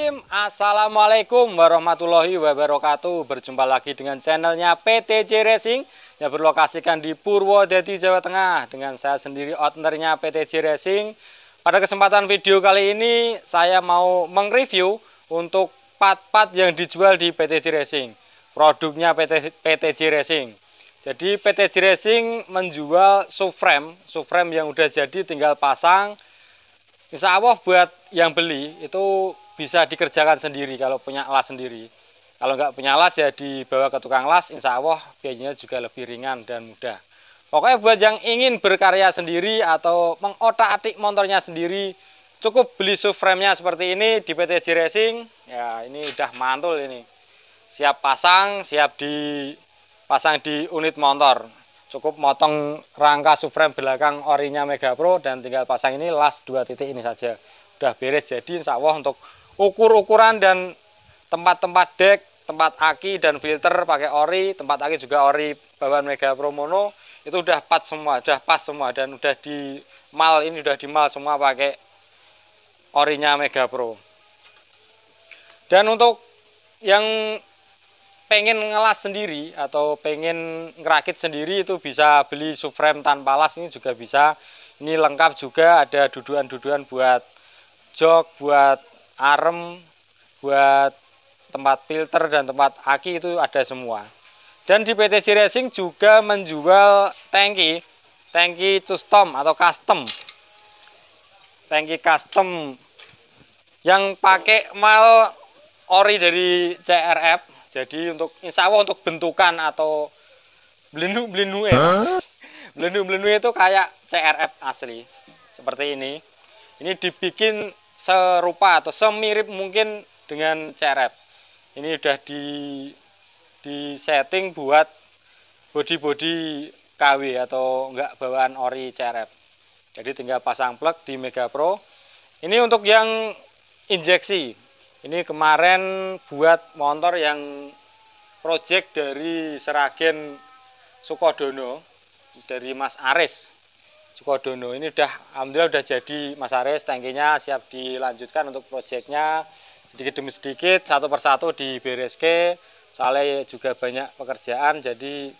Bismillahirrahmanirrahim. Assalamualaikum warahmatullahi wabarakatuh. Berjumpa lagi dengan channelnya PTJ Racing yang berlokasikan di Purwodadi, Jawa Tengah. Dengan saya sendiri, ownernya PTJ Racing. Pada kesempatan video kali ini saya mau mereview untuk part-part yang dijual di PTJ Racing. Produknya PTJ Racing. Jadi PTJ Racing menjual subframe yang udah jadi tinggal pasang. Insya Allah buat yang beli itu bisa dikerjakan sendiri kalau punya las sendiri. Kalau nggak punya las ya dibawa ke tukang las, insya Allah biayanya juga lebih ringan dan mudah. Pokoknya buat yang ingin berkarya sendiri atau mengotak-atik motornya sendiri, cukup beli subframe-nya seperti ini di PTJ Racing. Ya ini udah mantul ini. Siap pasang, siap dipasang di unit motor. Cukup motong rangka subframe belakang orinya Mega Pro dan tinggal pasang ini las 2 titik ini saja. Udah beres, jadi insya Allah untuk ukur-ukuran dan tempat-tempat dek, tempat aki dan filter pakai ori, tempat aki juga ori bawaan Mega Pro Mono, itu udah pas semua dan udah di mal semua pakai orinya Mega Pro. Dan untuk yang pengen ngelas sendiri atau pengen ngerakit sendiri itu bisa beli subframe tanpa las, ini juga bisa. Ini lengkap juga, ada duduan-duduan buat jok, buat arem, buat tempat filter dan tempat aki, itu ada semua. Dan di PTJ Racing juga menjual tangki custom atau custom. Tangki custom yang pakai mal ori dari CRF. Jadi untuk insya Allah untuk bentukan atau belenu itu kayak CRF asli seperti ini. Ini dibikin serupa atau semirip mungkin dengan CRF. Ini udah di setting buat body KW atau enggak bawaan ori CRF. Jadi tinggal pasang plug di Mega Pro. Ini untuk yang injeksi. Ini kemarin buat motor yang project dari Seragen Sukodono, dari Mas Aris Sukodono. Ini alhamdulillah udah jadi Mas Aris, tangkinya siap dilanjutkan untuk projectnya. Sedikit demi sedikit, satu persatu dibereske. Soalnya juga banyak pekerjaan, jadi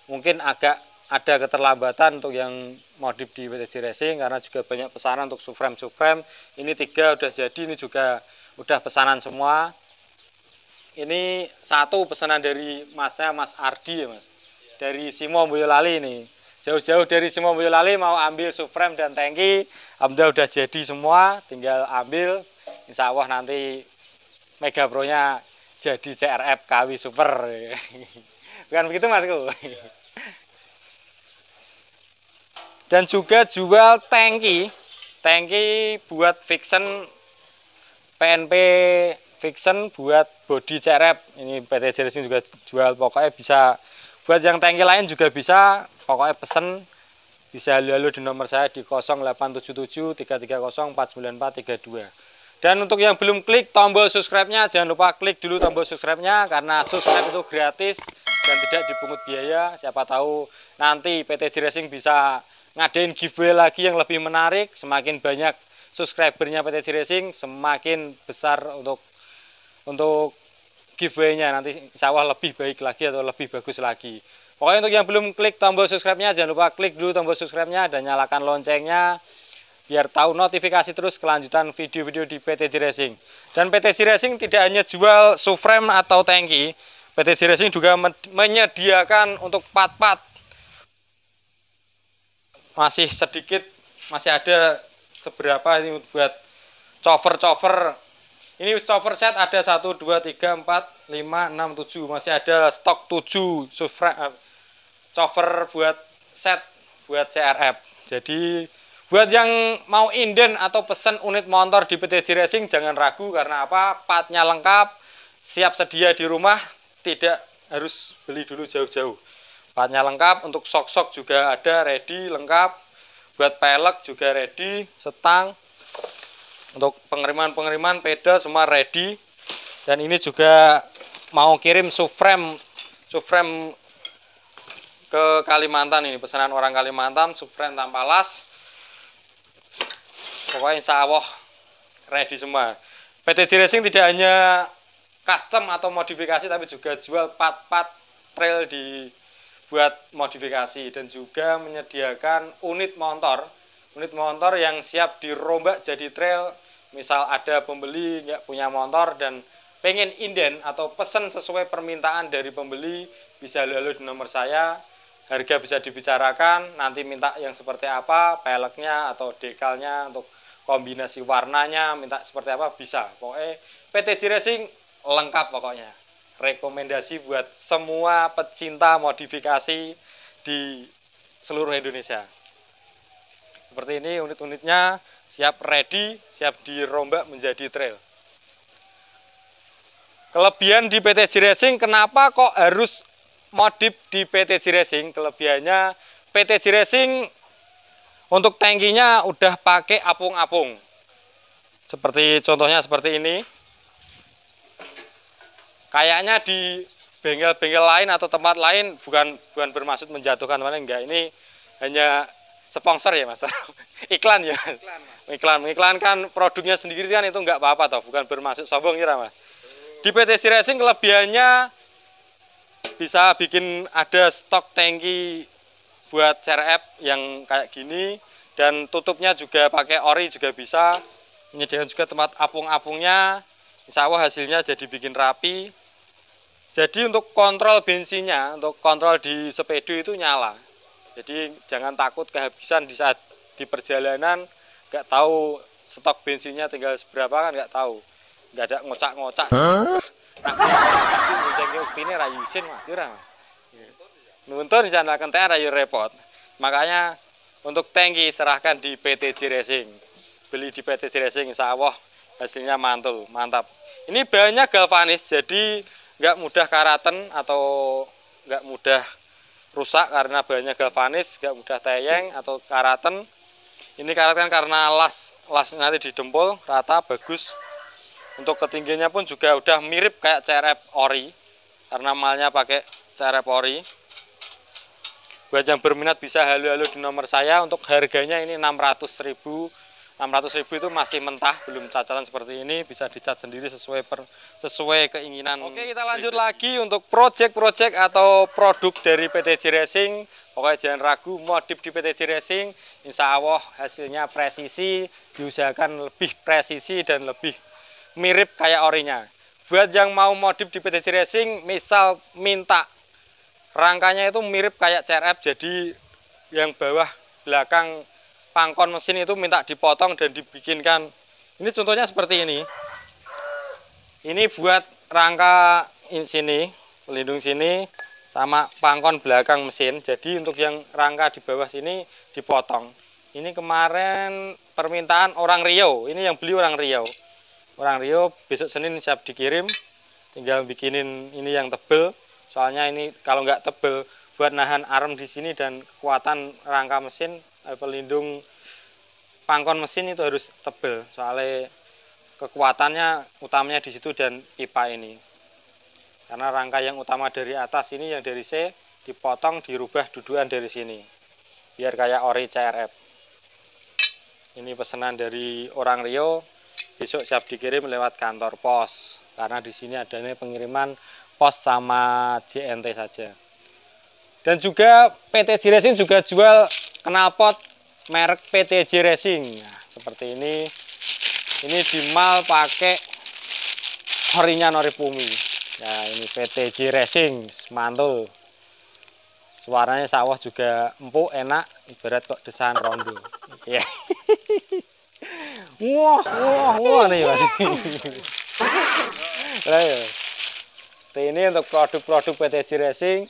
mungkin agak ada keterlambatan untuk yang modif di PTJ Racing karena juga banyak pesanan untuk subframe. Ini 3 udah jadi, ini juga udah pesanan semua. Ini 1 pesanan dari Mas Ardi ya Mas, dari Simo Boyolali ini. Jauh-jauh dari Simo Boyolali mau ambil subframe dan tangki. Alhamdulillah udah jadi semua, tinggal ambil. Insya Allah nanti Mega Pro nya jadi CRF KW Super. Bukan begitu Masku? Dan juga jual tangki buat fiction PNP fiction buat body CRF. Ini PTJ Racing juga jual, pokoknya bisa buat yang tangki lain juga bisa. Pokoknya pesen bisa lalu di nomor saya di 0877 330 49432. Dan untuk yang belum klik tombol subscribe-nya, jangan lupa klik dulu tombol subscribe-nya karena subscribe itu gratis dan tidak dipungut biaya. Siapa tahu nanti PTJ Racing bisa ngadain giveaway lagi yang lebih menarik. Semakin banyak subscribernya PTJ Racing, semakin besar untuk giveaway-nya nanti insya Allah lebih baik lagi atau lebih bagus lagi. Pokoknya untuk yang belum klik tombol subscribe-nya, jangan lupa klik dulu tombol subscribe-nya dan nyalakan loncengnya biar tahu notifikasi terus kelanjutan video-video di PTJ Racing. Dan PTJ Racing tidak hanya jual subframe atau tangki, PTJ Racing juga menyediakan untuk part-part. Masih sedikit, masih ada seberapa ini buat cover. Ini cover set ada 1, 2, 3, 4, 5, 6, 7. Masih ada stok 7 cover buat set buat CRF. Jadi buat yang mau inden atau pesen unit motor di PTJ Racing jangan ragu karena apa? Partnya lengkap, siap sedia di rumah, tidak harus beli dulu jauh-jauh. Partnya lengkap, untuk sok-sok juga ada ready lengkap. Buat pelek juga ready, setang. Untuk pengiriman pedal semua ready. Dan ini juga mau kirim subframe ke Kalimantan, ini pesanan orang Kalimantan, subframe tanpa las. Pokoknya insya Allah ready semua. PTJ Racing tidak hanya custom atau modifikasi, tapi juga jual part-part trail dibuat modifikasi, dan juga menyediakan unit motor yang siap dirombak jadi trail. Misal ada pembeli nggak punya motor dan pengen inden atau pesen sesuai permintaan dari pembeli, bisa lalu di nomor saya. Harga bisa dibicarakan, nanti minta yang seperti apa, peleknya atau dekalnya, untuk kombinasi warnanya, minta seperti apa, bisa. Pokoknya PTJ Racing lengkap pokoknya. Rekomendasi buat semua pecinta modifikasi di seluruh Indonesia. Seperti ini unit-unitnya, siap ready, siap dirombak menjadi trail. Kelebihan di PTJ Racing, kenapa kok harus modif di PTJ Racing? Kelebihannya, PTJ Racing untuk tangkinya udah pakai apung-apung. Seperti contohnya seperti ini. Kayaknya di bengkel-bengkel lain atau tempat lain bukan bermaksud menjatuhkan mana, enggak. Ini hanya sponsor ya Mas. Iklan ya. Mengiklankan produknya sendiri kan itu enggak apa-apa toh, bukan bermaksud sombong ya Mas. Di PTJ Racing kelebihannya bisa bikin ada stok tangki buat CRF yang kayak gini, dan tutupnya juga pakai ori juga bisa. Menyediakan juga tempat apung-apungnya, insya Allah hasilnya jadi bikin rapi. Jadi untuk kontrol bensinnya, untuk kontrol di sepeda itu nyala. Jadi jangan takut kehabisan di saat di perjalanan, nggak tahu stok bensinnya tinggal seberapa, kan nggak tahu, nggak ada ngocak-ngocak. Ini rayusin Mas, Mas. Nuntun di sana kentean rayu repot. Makanya untuk tangki serahkan di PTJ Racing. Beli di PTJ Racing, insya Allah hasilnya mantul, mantap. Ini bahannya galvanis, jadi nggak mudah karaten atau nggak mudah rusak karena bahannya galvanis, nggak mudah teyeng atau karaten. Ini karaten karena las nanti didempul rata bagus. Untuk ketinggiannya pun juga udah mirip kayak CRF ori, karena malnya pakai CRF ori. Buat yang berminat bisa halo-halo di nomor saya. Untuk harganya ini 600.000. 600.000 itu masih mentah, belum cacatan seperti ini, bisa dicat sendiri sesuai keinginan. Oke, kita lanjut lagi untuk project atau produk dari PTJ Racing. Pokoknya jangan ragu, modif di PTJ Racing, insya Allah hasilnya presisi, diusahakan lebih presisi dan lebih mirip kayak orinya. Buat yang mau modif di PTJ Racing, misal minta rangkanya itu mirip kayak CRF, jadi yang bawah belakang pangkon mesin itu minta dipotong dan dibikinkan. Ini contohnya seperti ini. Ini buat rangka sini, pelindung sini, sama pangkon belakang mesin. Jadi untuk yang rangka di bawah sini dipotong. Ini kemarin permintaan orang Riau. Ini yang beli orang Riau. Orang Riau besok Senin siap dikirim. Tinggal bikinin ini yang tebel. Soalnya ini kalau nggak tebel, buat nahan arm di sini dan kekuatan rangka mesin, pelindung pangkon mesin itu harus tebel. Soalnya kekuatannya utamanya di situ dan pipa ini. Karena rangka yang utama dari atas ini, yang dari C, dipotong dirubah dudukan dari sini. Biar kayak ori CRF. Ini pesanan dari orang Riau. Besok siap dikirim lewat kantor pos. Karena di sini adanya pengiriman pos sama JNT saja. Dan juga PTJ Racing juga jual knalpot merek PTJ Racing. Nah, seperti ini. Ini dimal pakai orinya Noripumi. Nah, ini PTJ Racing, mantul. Suaranya sawah juga empuk, enak, ibarat kok desain rondo. Ya. Wah nih Mas. Lah ya. Ini untuk produk-produk PTJ Racing.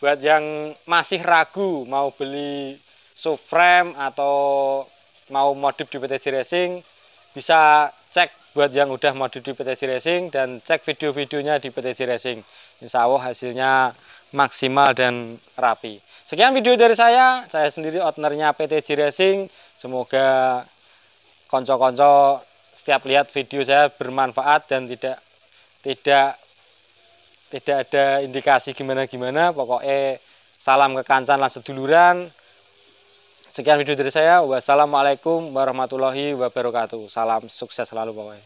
Buat yang masih ragu mau beli subframe atau mau modif di PTJ Racing, bisa cek buat yang udah modif di PTJ Racing dan cek video-videonya di PTJ Racing. Insya Allah hasilnya maksimal dan rapi. Sekian video dari saya sendiri ownernya PTJ Racing. Semoga konco-konco setiap lihat video saya bermanfaat dan tidak ada indikasi gimana-gimana. Pokoknya salam kekancan lan seduluran. Sekian video dari saya. Wassalamualaikum warahmatullahi wabarakatuh. Salam sukses selalu pokoknya.